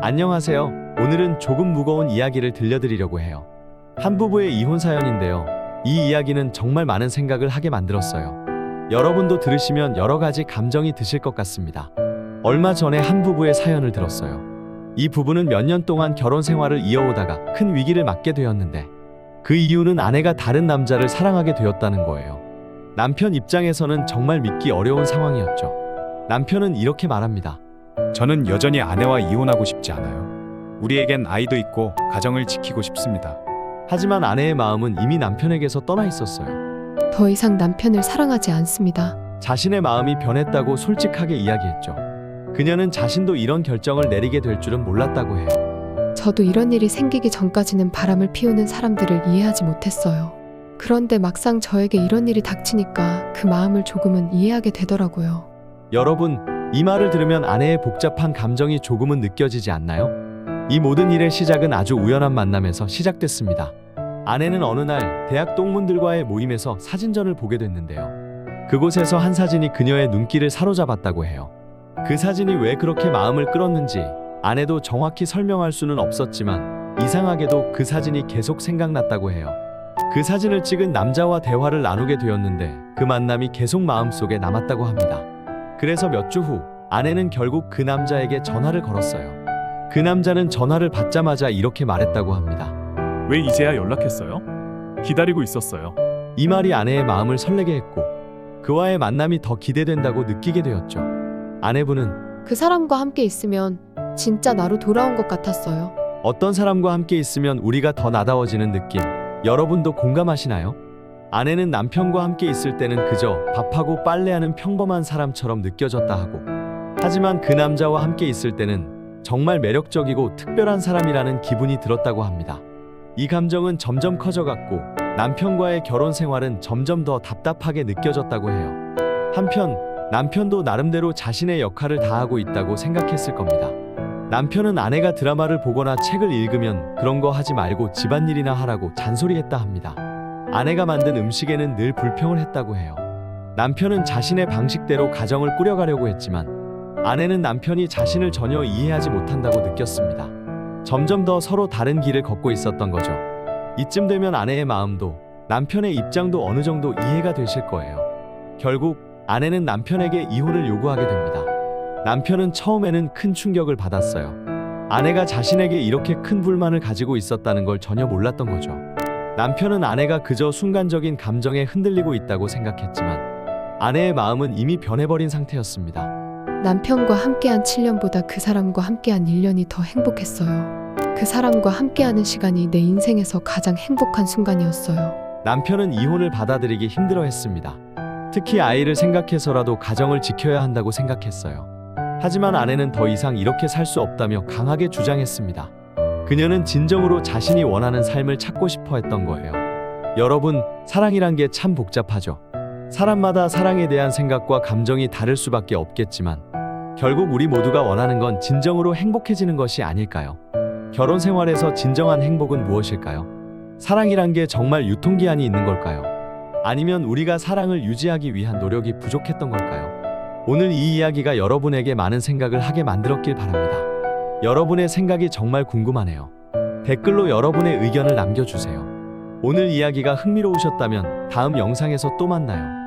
안녕하세요. 오늘은 조금 무거운 이야기를 들려드리려고 해요. 한 부부의 이혼 사연인데요. 이 이야기는 정말 많은 생각을 하게 만들었어요. 여러분도 들으시면 여러 가지 감정이 드실 것 같습니다. 얼마 전에 한 부부의 사연을 들었어요. 이 부부는 몇 년 동안 결혼 생활을 이어오다가 큰 위기를 맞게 되었는데 그 이유는 아내가 다른 남자를 사랑하게 되었다는 거예요. 남편 입장에서는 정말 믿기 어려운 상황이었죠. 남편은 이렇게 말합니다. 저는 여전히 아내와 이혼하고 싶지 않아요. 우리에겐 아이도 있고 가정을 지키고 싶습니다. 하지만 아내의 마음은 이미 남편에게서 떠나 있었어요. 더 이상 남편을 사랑하지 않습니다. 자신의 마음이 변했다고 솔직하게 이야기했죠. 그녀는 자신도 이런 결정을 내리게 될 줄은 몰랐다고 해요. 저도 이런 일이 생기기 전까지는 바람을 피우는 사람들을 이해하지 못했어요. 그런데 막상 저에게 이런 일이 닥치니까 그 마음을 조금은 이해하게 되더라고요. 여러분, 이 말을 들으면 아내의 복잡한 감정이 조금은 느껴지지 않나요? 이 모든 일의 시작은 아주 우연한 만남에서 시작됐습니다. 아내는 어느 날 대학 동문들과의 모임에서 사진전을 보게 됐는데요. 그곳에서 한 사진이 그녀의 눈길을 사로잡았다고 해요. 그 사진이 왜 그렇게 마음을 끌었는지 아내도 정확히 설명할 수는 없었지만 이상하게도 그 사진이 계속 생각났다고 해요. 그 사진을 찍은 남자와 대화를 나누게 되었는데 그 만남이 계속 마음속에 남았다고 합니다. 그래서 몇 주 후 아내는 결국 그 남자에게 전화를 걸었어요. 그 남자는 전화를 받자마자 이렇게 말했다고 합니다. 왜 이제야 연락했어요? 기다리고 있었어요. 이 말이 아내의 마음을 설레게 했고 그와의 만남이 더 기대된다고 느끼게 되었죠. 아내분은 그 사람과 함께 있으면 진짜 나로 돌아온 것 같았어요. 어떤 사람과 함께 있으면 우리가 더 나다워지는 느낌, 여러분도 공감하시나요? 아내는 남편과 함께 있을 때는 그저 밥하고 빨래하는 평범한 사람처럼 느껴졌다 하고, 하지만 그 남자와 함께 있을 때는 정말 매력적이고 특별한 사람이라는 기분이 들었다고 합니다. 이 감정은 점점 커져갔고 남편과의 결혼 생활은 점점 더 답답하게 느껴졌다고 해요. 한편 남편도 나름대로 자신의 역할을 다하고 있다고 생각했을 겁니다. 남편은 아내가 드라마를 보거나 책을 읽으면 그런 거 하지 말고 집안일이나 하라고 잔소리했다 합니다. 아내가 만든 음식에는 늘 불평을 했다고 해요. 남편은 자신의 방식대로 가정을 꾸려가려고 했지만 아내는 남편이 자신을 전혀 이해하지 못한다고 느꼈습니다. 점점 더 서로 다른 길을 걷고 있었던 거죠. 이쯤 되면 아내의 마음도 남편의 입장도 어느 정도 이해가 되실 거예요. 결국 아내는 남편에게 이혼을 요구하게 됩니다. 남편은 처음에는 큰 충격을 받았어요. 아내가 자신에게 이렇게 큰 불만을 가지고 있었다는 걸 전혀 몰랐던 거죠. 남편은 아내가 그저 순간적인 감정에 흔들리고 있다고 생각했지만 아내의 마음은 이미 변해버린 상태였습니다. 남편과 함께한 7년보다 그 사람과 함께한 1년이 더 행복했어요. 그 사람과 함께하는 시간이 내 인생에서 가장 행복한 순간이었어요. 남편은 이혼을 받아들이기 힘들어했습니다. 특히 아이를 생각해서라도 가정을 지켜야 한다고 생각했어요. 하지만 아내는 더 이상 이렇게 살 수 없다며 강하게 주장했습니다. 그녀는 진정으로 자신이 원하는 삶을 찾고 싶어 했던 거예요. 여러분, 사랑이란 게 참 복잡하죠. 사람마다 사랑에 대한 생각과 감정이 다를 수밖에 없겠지만 결국 우리 모두가 원하는 건 진정으로 행복해지는 것이 아닐까요? 결혼 생활에서 진정한 행복은 무엇일까요? 사랑이란 게 정말 유통기한이 있는 걸까요? 아니면 우리가 사랑을 유지하기 위한 노력이 부족했던 걸까요? 오늘 이 이야기가 여러분에게 많은 생각을 하게 만들었길 바랍니다. 여러분의 생각이 정말 궁금하네요. 댓글로 여러분의 의견을 남겨주세요. 오늘 이야기가 흥미로우셨다면 다음 영상에서 또 만나요.